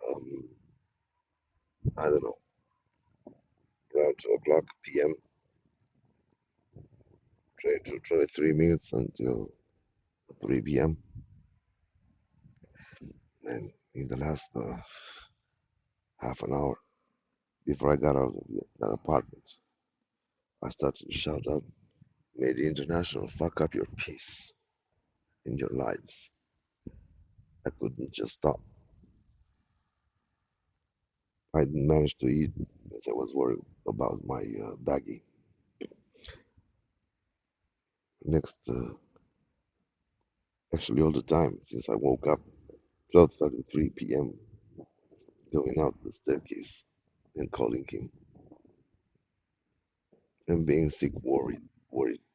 Um, I don't know, around 2 o'clock p.m., 20 to 23 minutes until 3 p.m. And in the last half an hour before I got out of that apartment, I started to shout out, "May the international fuck up your peace in your lives." I couldn't just stop. I didn't manage to eat as I was worried about my baggie. Next, actually, all the time since I woke up, 12:33 p.m., going out the staircase and calling him, and being sick, worried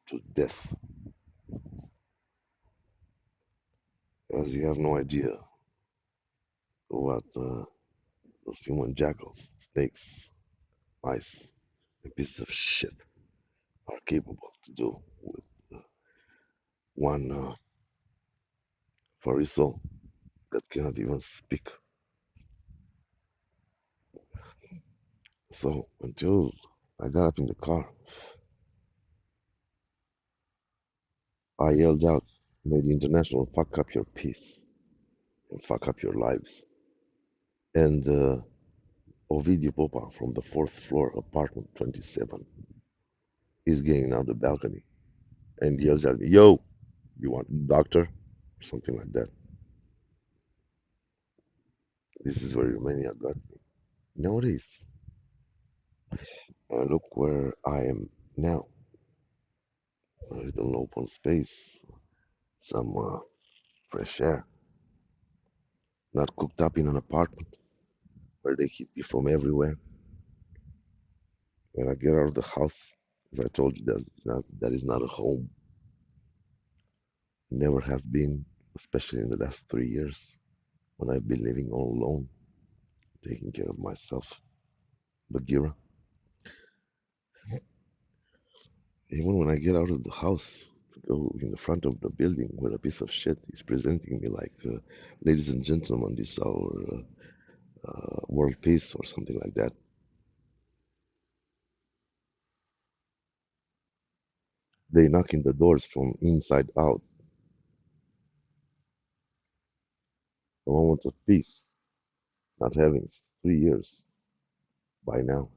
to death, as you have no idea what those human jackals, snakes, mice, and pieces of shit are capable to do with one furry soul that cannot even speak. So until I got up in the car, I yelled out, "May the international fuck up your peace and fuck up your lives." And Ovidio Popa from the fourth floor, apartment 27, is getting out the balcony and yells at me, "Yo, you want a doctor?" Or something like that. This is where Romania got me. Notice, look where I am now. A little open space, some fresh air, not cooped up in an apartment where they hit me from everywhere. When I get out of the house, as I told you, that is not a home. Never has been, especially in the last 3 years when I've been living all alone, taking care of myself. Bagheera, even when I get out of the house to go in the front of the building where a piece of shit is presenting me like, ladies and gentlemen, this is our world peace or something like that. They knock in the doors from inside out. A moment of peace, not having 3 years by now.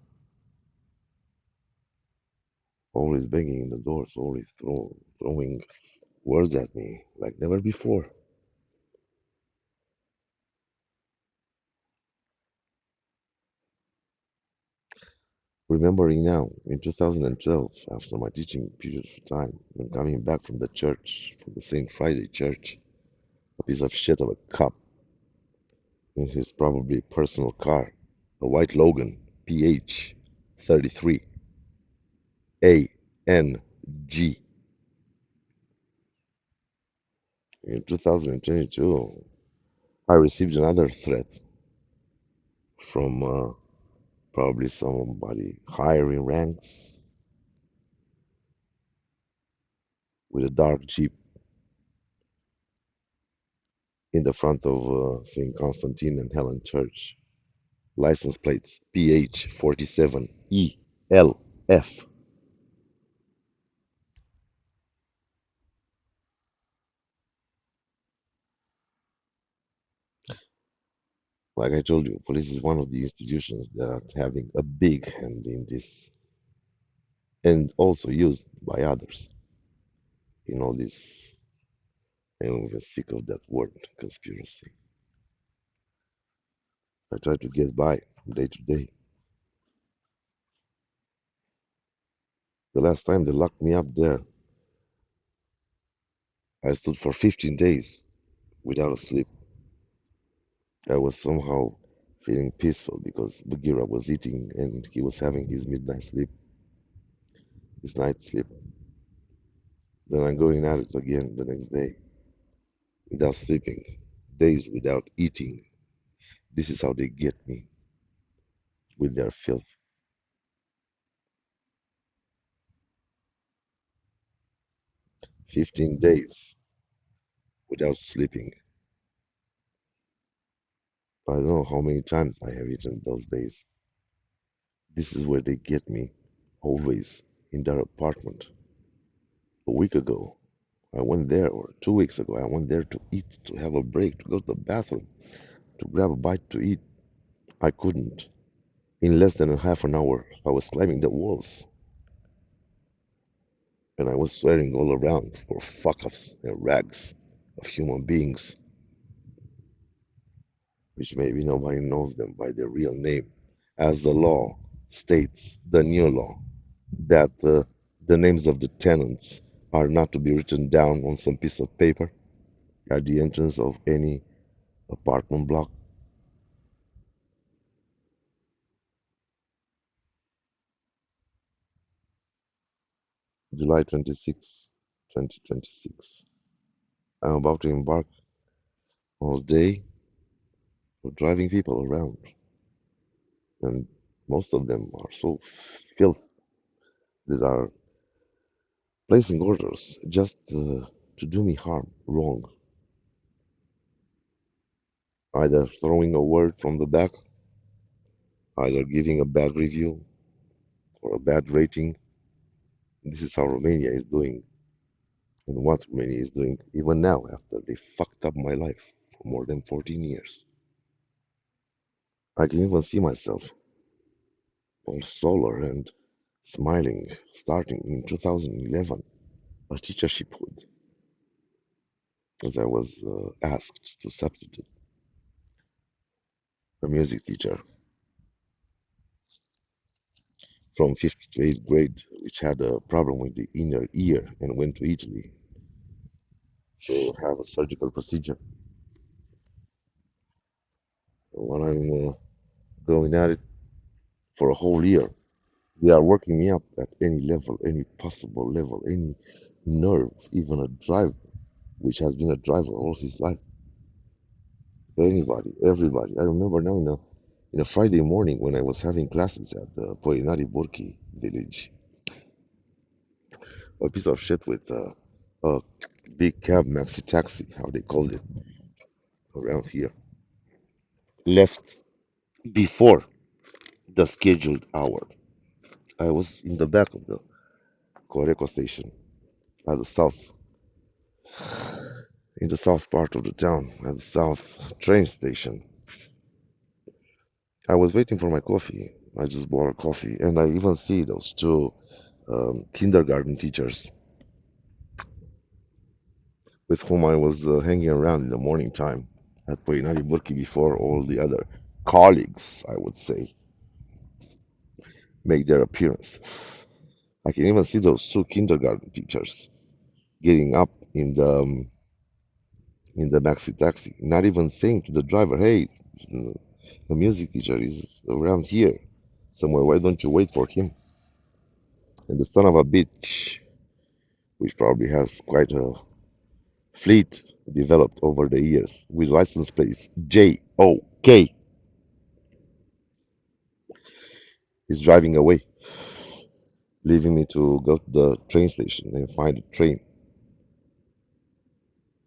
Always banging in the doors, always throwing words at me like never before. Remembering now, in 2012, after my teaching period of time, when coming back from the church, from the St. Friday church, a piece of shit of a cop in his probably personal car, a white Logan PH 33 ANG. In 2022, I received another threat from probably somebody higher in ranks with a dark Jeep in the front of St. Constantine and Helen Church. License plates PH 47 ELF. Like I told you, police is one of the institutions that are having a big hand in this and also used by others in all this. I'm even sick of that word, conspiracy. I try to get by from day to day. The last time they locked me up there, I stood for 15 days without a sleep. I was somehow feeling peaceful because Bagheera was eating and he was having his midnight sleep, his night sleep. Then I'm going at it again the next day without sleeping, days without eating. This is how they get me with their filth. 15 days without sleeping. I don't know how many times I have eaten those days. This is where they get me, always in their apartment. A week ago, I went there, or 2 weeks ago, I went there to eat, to have a break, to go to the bathroom, to grab a bite to eat. I couldn't. In less than a half an hour, I was climbing the walls, and I was swearing all around for fuck ups and rags of human beings, which maybe nobody knows them by their real name, as the law states, the new law, that the names of the tenants are not to be written down on some piece of paper at the entrance of any apartment block. July 26, 2026. I'm about to embark on a day of driving people around, and most of them are so filth that are placing orders just to do me harm, wrong, either throwing a word from the back, either giving a bad review or a bad rating. This is how Romania is doing, and what Romania is doing even now after they fucked up my life for more than 14 years. I can even see myself all solar and smiling starting in 2011, a teachershiphood, as I was asked to substitute a music teacher from 5th to 8th grade, which had a problem with the inner ear and went to Italy to have a surgical procedure. And when I'm going at it for a whole year, they are working me up at any level, any possible level, any nerve, even a driver, which has been a driver all his life. Anybody, everybody. I remember now in a Friday morning when I was having classes at the Poinari Burki village, a piece of shit with a big cab maxi taxi, how they called it around here, left before the scheduled hour. I was in the back of the Correco station at the south, in the south part of the town, at the south train station. I was waiting for my coffee. I just bought a coffee, and I even see those two kindergarten teachers with whom I was hanging around in the morning time at Poinari Burki before all the other colleagues, I would say, make their appearance. I can even see those two kindergarten teachers getting up in the maxi taxi, not even saying to the driver, "Hey, the music teacher is around here somewhere. Why don't you wait for him?" And the son of a bitch, which probably has quite a fleet developed over the years with license plates JOK, is driving away, leaving me to go to the train station and find a train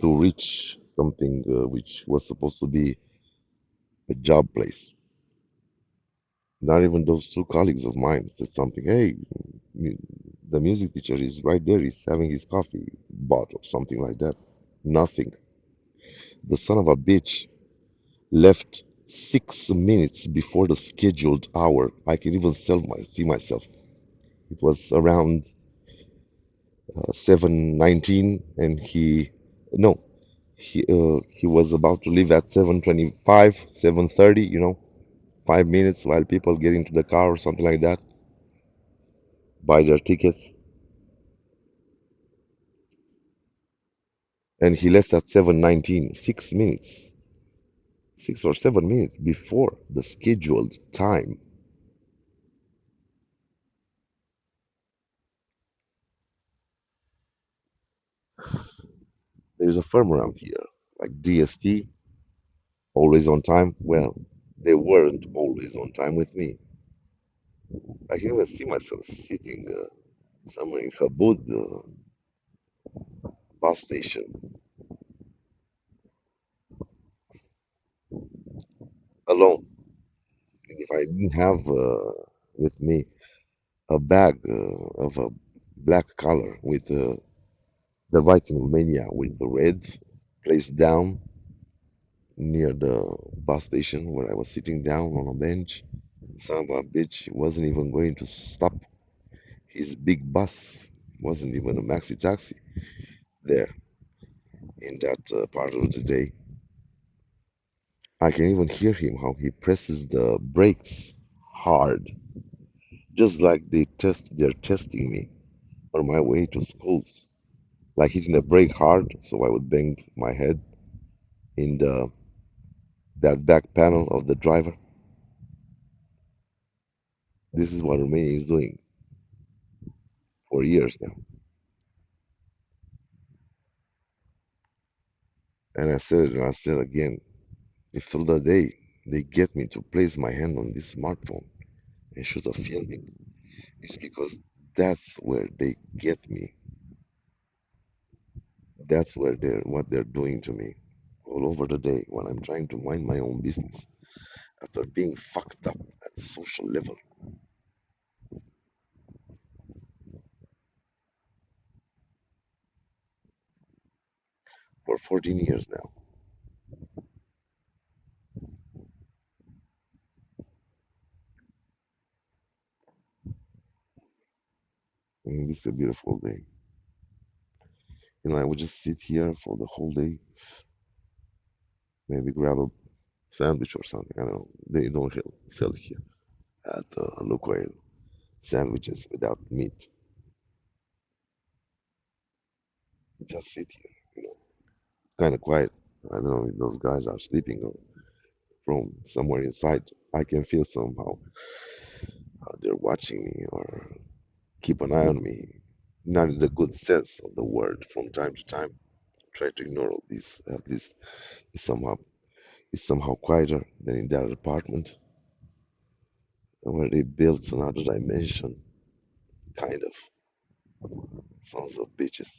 to reach something which was supposed to be a job place. Not even those two colleagues of mine said something. Hey, the music teacher is right there. He's having his coffee bought or something like that. Nothing. The son of a bitch left 6 minutes before the scheduled hour. I can even see myself. It was around 7:19, and no, he was about to leave at 7:25, 7:30. 5 minutes while people get into the car or something like that, buy their tickets, and he left at 7:19, 6 minutes, 6 or 7 minutes before the scheduled time. There's a firm around here like DST, always on time. Well, they weren't always on time with me. I can even see myself sitting somewhere in Habud, bus station alone. And if I didn't have with me a bag of a black color with the writing Romania with the reds placed down near the bus station where I was sitting down on a bench, son of a bitch wasn't even going to stop his big bus. Wasn't even a maxi taxi there in that part of the day. I can even hear him how he presses the brakes hard, just like they're testing me on my way to schools. Like hitting the brake hard so I would bang my head in the that back panel of the driver. This is what Romania is doing for years now. And I said it and I said again, if till the day they get me to place my hand on this smartphone and shoot a filming, it's because that's where they get me. That's where they're what they're doing to me all over the day when I'm trying to mind my own business after being fucked up at the social level for 14 years now. And this is a beautiful day. You know, I would just sit here for the whole day, maybe grab a sandwich or something. I don't know. They don't sell here at Lukoil sandwiches without meat. Just sit here, you know. It's kind of quiet. I don't know if those guys are sleeping or from somewhere inside. I can feel somehow they're watching me or keep an eye on me. Not in the good sense of the word. From time to time, try to ignore all this. At least it's somehow quieter than in that apartment where they built another dimension, kind of. Sons of bitches.